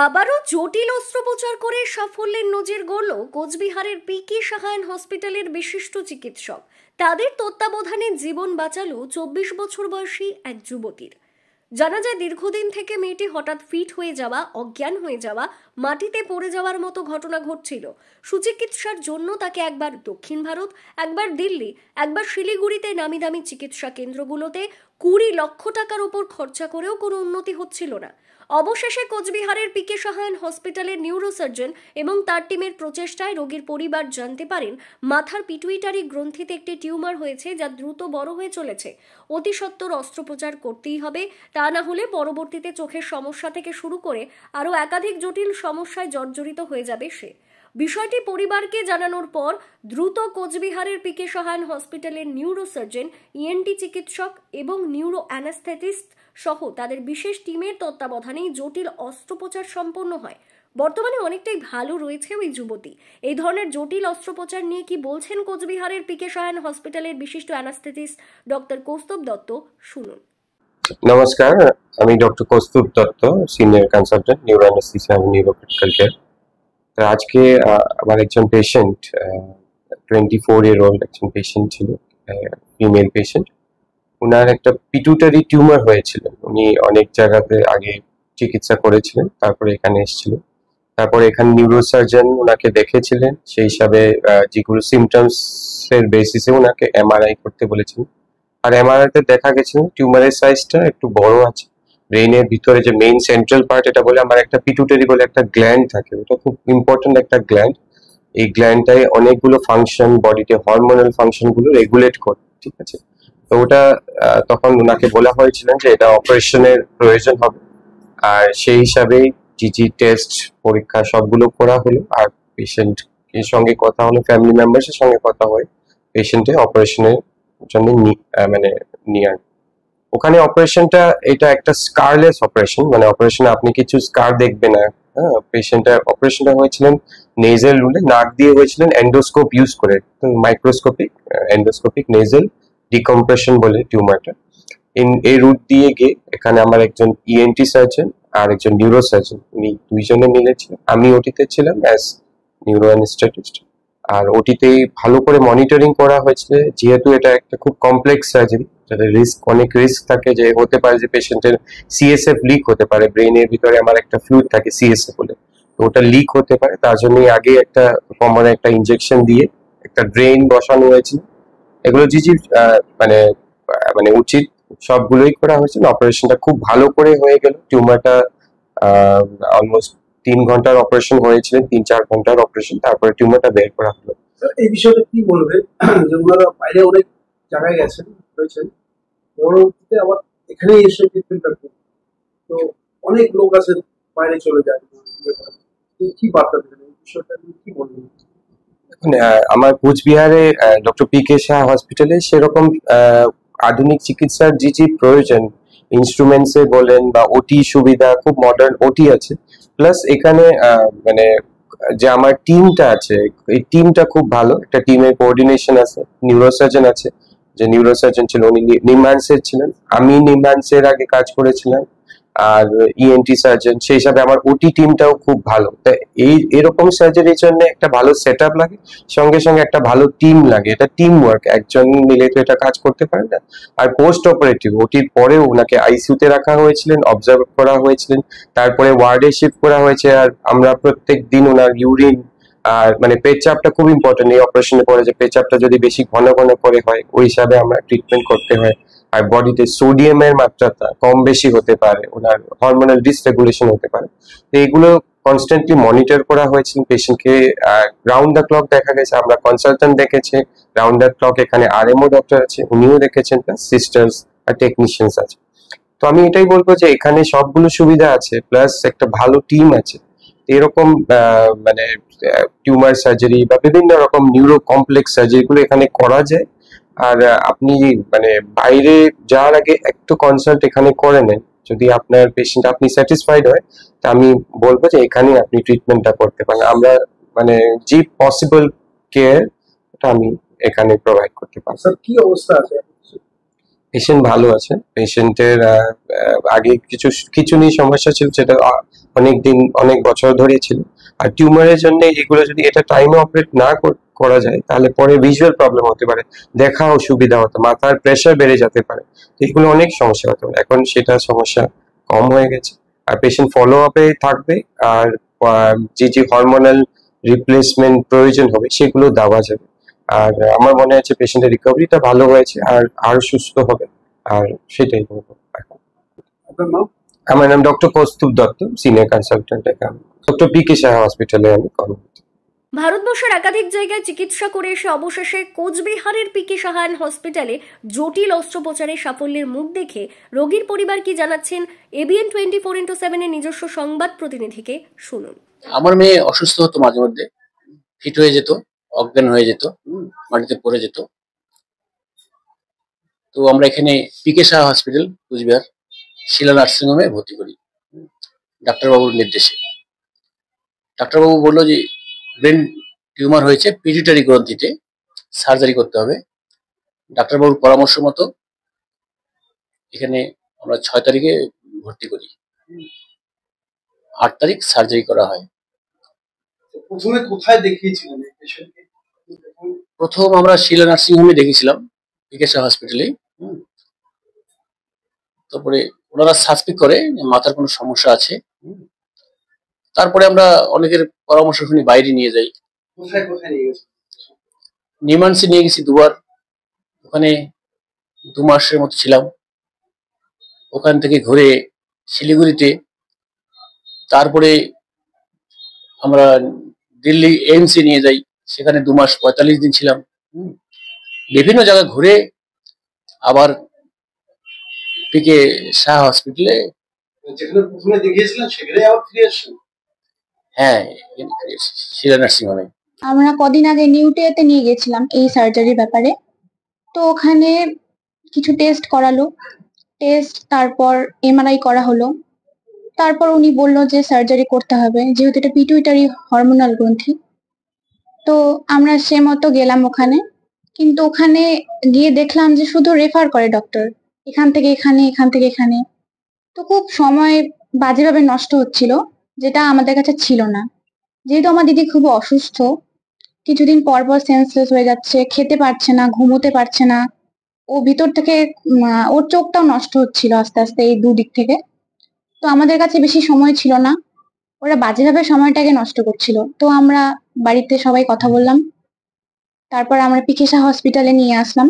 আবারও জটিল অস্ত্রোপচার করে সাফল্যের নজির গড়ল কোচবিহারের পিকে সাহায়ান হসপিটালের বিশিষ্ট চিকিৎসক। তাদের তত্ত্বাবধানে জীবন বাঁচালো 24 বছর বয়সী এক যুবতীর। জানা যায়, দীর্ঘদিন থেকে মেয়েটি হঠাৎ ফিট হয়ে যাওয়া, অজ্ঞান হয়ে যাওয়া, মাটিতে পড়ে যাওয়ার মতো ঘটনা ঘটছিল। সুচিকিৎসার জন্য তাকে একবার দক্ষিণ ভারত, একবার দিল্লি, একবার শিলিগুড়িতে নামি দামি চিকিৎসা কেন্দ্রগুলোতে 20 লক্ষ টাকার উপর খরচা করেও কোনো উন্নতি হচ্ছিল না। অবশেষে কোচবিহারের পিকে সাহায়ান হসপিটালের নিউরোসার্জন এবং তার টিমের প্রচেষ্টায় রোগীর পরিবার জানতে পারেন মাথার পিটুইটারি গ্রন্থিতে একটি টিউমার হয়েছে, যা দ্রুত বড় হয়ে চলেছে। অতি সত্বর অস্ত্রোপচার করতেই হবে, তা না হলে পরবর্তীতে চোখের সমস্যা থেকে শুরু করে আরও একাধিক জটিল সমস্যায় জর্জরিত হয়ে যাবে সে। বিষয়টি পরিবারকে জানানোর পর দ্রুত কোচবিহারের পিকে সাহায়ান হসপিটালের নিউরোসার্জন, ইএনটি চিকিৎসক এবং নিউরো অ্যানাস্থেটিস্ট সহ তাদের বিশেষ টিমের তত্ত্বাবধানেই জটিল অস্ত্রোপচার সম্পন্ন হয়। বর্তমানে অনেকটাই ভালো রয়েছে ওই যুবতী। এই ধরনের জটিল অস্ত্রোপচার নিয়ে কি বলছেন কোচবিহারের পিকে সাহায়ান হসপিটালের বিশিষ্ট অ্যানাস্থেটিস্ট ডক্টর কৌস্তব দত্ত, শুনুন। নমস্কার, আমি doctor Kaustubh Dutta, senior consultant neuro anaesthesia এবং নিউরোক্রিটিক্যাল কেয়ার। তো আজকে আমার একজন পেশেন্ট, 24-year-old একজন পেশেন্ট ছিল, ফিমেল পেশেন্ট। উনার একটা পিটুটারি টিউমার হয়েছিল। উনি অনেক জায়গাতে আগে চিকিৎসা করেছিলেন, তারপরে এখানে এসেছিলেন। তারপরে এখানে নিউরোসার্জন ওনাকে দেখেছিলেন, সেই হিসাবে যেগুলো সিমটমস এর বেসিসে ওনাকে এমআরআই করতে বলেছিলেন। আর এমআরআইতে দেখা গেছে টিউমারের সাইজটা একটু বড় আছে। ব্রেইনের ভিতরে যে মেইন সেন্ট্রাল পার্ট, এটা বলে আমার একটা পিটুটারি বলে একটা গ্ল্যান্ড থাকে, ওটা খুব ইম্পর্টেন্ট একটা গ্ল্যান্ড। এই গ্ল্যান্ডটাই অনেকগুলো ফাংশন, বডিতে হরমোনাল ফাংশন গুলো রেগুলেট করে, ঠিক আছে। তো ওটা তখন ওনাকে বলা হয়েছিলেন যে এটা অপারেশনের প্রয়োজন হবে। আর সেই হিসাবেই জিজি টেস্ট, পরীক্ষা সবগুলো করা হলো। আর পেশেন্ট এর সঙ্গে কথা হলো, ফ্যামিলি মেম্বার্সের সঙ্গে কথা হয় পেশেন্টের অপারেশনের জন্য মানে নিয়ে। ওখানে অপারেশনটা, এটা একটা স্কারলেস অপারেশন, মানে অপারেশনে আপনি কিছু স্কার দেখবেন না। হ্যাঁ, পেশেন্টের অপারেশনটা হয়েছিলেন নেজেল রুলে, নাক দিয়ে হয়েছিলেন এন্ডোস্কোপ ইউজ করে, মাইক্রোস্কোপিক এন্ডোস্কোপিক নেজেল ডিকম্প্রেশন বলে টিউমারটা। এই রুট দিয়ে গিয়ে এখানে আমার একজন ইএনটি সার্জন আর একজন নিউরো সার্জন, উনি দুইজনে মিলেছিলেন। আমি ওটিতে ছিলাম অ্যাজ নিউরো অ্যানেস্থেটিস্ট। আর ওটিতেই ভালো করে মনিটরিং করা হয়েছিল, যেহেতু এটা একটা খুব কমপ্লেক্স সার্জারি, যাদের অনেক রিস্ক থাকে, যে হতে পারে যে পেশেন্টের সিএসএফ লিক হতে পারে। ব্রেইনের ভিতরে আমার একটা ফ্লুইড থাকে সিএসএফ বলে, তো ওটা লিক হতে পারে। তার জন্য আগে একটা কমন একটা ইনজেকশন দিয়ে একটা ড্রেন বসানো হয়েছিল। এগুলো জিজি মানে মানে উচিত সবগুলোই করা হয়েছিল। অপারেশনটা খুব ভালো করে হয়ে গেল। টিউমারটা অলমোস্ট 3 ঘন্টার অপারেশন হয়েছিলেন, 3-4 ঘন্টার অপারেশন, তারপরে টিউমারটা বের করা হলো। এই বিষয়টা কি বলবেন, যে ওনারা বাইরে অনেক জায়গায় গেছেন, হয়েছেন, পরবর্তীতে আবার এখানে এসে ট্রিটমেন্টটা করবেন, তো অনেক লোক আছে বাইরে চলে যায়, কি বার্তা দেবেন এই বিষয়টা নিয়ে, কি বলবেন? আমার কোচবিহারে ডক্টর পিকে শাহ হসপিটালে সেরকম আধুনিক চিকিৎসার যে প্রয়োজন, ইনস্ট্রুমেন্টস এ বলেন বা ওটি সুবিধা, খুব মডার্ন ওটি আছে। প্লাস এখানে মানে যে আমার টিমটা আছে, এই টিমটা খুব ভালো। একটা টিমের কোঅর্ডিনেশন আছে। নিউরোসার্জন আছে, যে নিউরোসার্জন ছিল উনি নিমহান্সের ছিলেন, আমি নিমহান্সের আগে কাজ করেছিলাম। আর ইএনটি সার্জন, সেই হিসাবে আমার ওটি টিমটাও খুব ভালো। তাই এরকম সার্জারির জন্য একটা ভালো সেট আপ লাগে, সঙ্গে সঙ্গে একটা ভালো টিম লাগে। এটা টিম ওয়ার্ক, একজন মিলে তো এটা কাজ করতে পারে না। আর পোস্ট অপারেটিভ ওটির পরেও ওনাকে আইসিইউতে রাখা হয়েছিলেন, অবজার্ভ করা হয়েছিলেন, তারপরে ওয়ার্ডে শিফট করা হয়েছে। আর আমরা প্রত্যেক দিন ওনার ইউরিন আর মানে পেচাপটা খুব ইম্পর্টেন্ট এই অপারেশনের পরে, যে পেচাপটা যদি বেশি ঘন ঘন করে হয়, ওই হিসাবে আমরা ট্রিটমেন্ট করতে হয়। আর বডিতে সোডিয়ামের মাত্রাটা কম বেশি হতে পারে, ওনার হরমোনাল ডিসরেগুলেশন হতে পারে। তো এগুলো কনস্ট্যান্টলি মনিটর করা হয়েছিল পেশেন্টকে। রাউন্ড দ্য ক্লক দেখা গেছে, আমরা কনসালটেন্ট দেখেছে রাউন্ড দ্য ক্লক, এখানে আরএমও ডক্টর আছে, উনিও দেখেছেন, প্লাস সিস্টার্স আর টেকনিশিয়ানস আছে। তো আমি এটাই বলবো যে এখানে সবগুলো সুবিধা আছে, প্লাস একটা ভালো টিম আছে। এরকম মানে টিউমার সার্জারি বা বিভিন্ন রকম নিউরো কমপ্লেক্স সার্জারি গুলো এখানে করা যায়। আর আপনি মানে বাইরে যাওয়ার আগে একটু কনসাল্ট এখানে করে নেন। যদি আপনার পেশেন্ট আপনি স্যাটিসফাইড হয়, তা আমি বলবো যে এখানে আপনি ট্রিটমেন্টটা করতে পারেন। আমরা মানে যে পসিবল কেয়ার আমি এখানে প্রোভাইড করতে পারি। স্যার, কি অবস্থা আছে পেশেন্ট ভালো আছে। পেশেন্টের আগে কিছু কিছু নিয়ে সমস্যা ছিল, যেটা অনেক বছর ধরে ছিল। আর টিউমারের জন্য এগুলো যদি এটা টাইমে অপারেট না করা যায়, তাহলে পরে ভিজুয়াল প্রবলেম হতে পারে, দেখা অসুবিধা হতে, মাথার প্রেশার বেড়ে যেতে পারে। তো এগুলো অনেক সমস্যা হতে পারে। এখন সেটা সমস্যা কম হয়ে গেছে। আর পেশেন্ট ফলো আপে থাকবে, আর যে হরমোনাল রিপ্লেসমেন্ট প্রয়োজন হবে সেগুলো দেওয়া যাবে। আর আমার মনে হচ্ছে পেশেন্টের রিকভারিটা ভালো হয়েছে, আর আরো সুস্থ হবে। আর সেটাই বলবো এখন। আপনার নাম? আমার নাম doctor Kaustubh Dutta, senior consultant এখানে ডক্টর পি.কে. সাহা হসপিটালে আমি কর্মরত। ভারতবর্ষের একাধিক জায়গায় চিকিৎসা করে এসে অবশেষে কোচবিহারের পি.কে. সাহায়ান হসপিটালে জটিল অস্ত্রোপচারের সাফল্যের মুখ দেখে রোগীর পরিবার কি জানাচ্ছেন এবিএন 24x7 এর নিজস্ব সংবাদ প্রতিনিধিকে শুনুন। আমার মেয়ে অসুস্থ হতো, মাঝে মধ্যে ফিট হয়ে যেত, অজ্ঞান হয়ে যেত, মাটিতে পড়ে যেত। তো আমরা এখানে পি.কে. সাহা হসপিটাল কোচবিহার শিলা নার্সিং হোমে ভর্তি করি ডাক্তারবাবুর নির্দেশে। ডাক্তারবাবু বললো যে ব্রেন টিউমার হয়েছে, পিটুইটারি গ্রন্থিতে সার্জারি করতে হবে। ডাক্তারবাবুর পরামর্শ মতো এখানে আমরা 6 তারিখে ভর্তি করি, 8 তারিখ সার্জারি করা হয়। প্রথমে কোথায় দেখিয়েছিলেন এই পেশেন্টকে? প্রথম আমরা শিলা নার্সিং হোমে দেখেছিলাম, পি.কে. সাহা হসপিটালে। তারপরে ওনারা সাসপেক্ট করে যে মাথার কোনো সমস্যা আছে। তারপরে আমরা অনেকের পরামর্শ শুনে বাইরে নিয়ে যাই। কোথায় কোথায় নিয়ে গেছেন? নিমান্সে নিয়ে গেছি দুবার, ওখানে 2 মাসের মতো ছিলাম। ওখান থেকে ঘুরে শিলিগুড়িতে, তারপরে আমরা দিল্লি এইমসে নিয়ে যাই, সেখানে 2 মাস 45 দিন ছিলাম। বিভিন্ন জায়গায় ঘুরে আবার পি.কে. সাহা হসপিটালে, যেখানে প্রথমে দেখিয়েছিলেন সেখানে আবার ফিরে এসেছেন? হ্যাঁ, শিলা নার্সিং হোমে। আমরা কদিন আগে নিউটেতে নিয়ে গেছিলাম এই সার্জারির ব্যাপারে। তো ওখানে কিছু টেস্ট করালো, তারপর এমআরআই করা হলো। তারপর উনি বললো যে সার্জারি করতে হবে, যেহেতু এটা পিটুইটারি হরমোনাল গ্রন্থি। তো আমরা সে মতো গেলাম ওখানে, কিন্তু ওখানে গিয়ে দেখলাম যে শুধু রেফার করে ডক্টর, এখান থেকে এখানে, এখান থেকে এখানে। তো খুব সময় বাজেভাবে নষ্ট হচ্ছিল, যেটা আমাদের কাছে ছিল না। যেহেতু আমার দিদি খুব অসুস্থ, কিছুদিন পর পর সেন্সলেস হয়ে যাচ্ছে, খেতে পারছে না, ঘুমোতে পারছে না। ও ভিতর থেকে ওর চোখটাও নষ্ট হচ্ছিল আস্তে আস্তে এই দুদিক থেকে। তো আমাদের কাছে বেশি সময় ছিল না, ওরা বাজেভাবে সময়টাকে নষ্ট করছিল। তো আমরা বাড়িতে সবাই কথা বললাম, তারপর আমরা পি.কে. সাহা হসপিটালে নিয়ে আসলাম।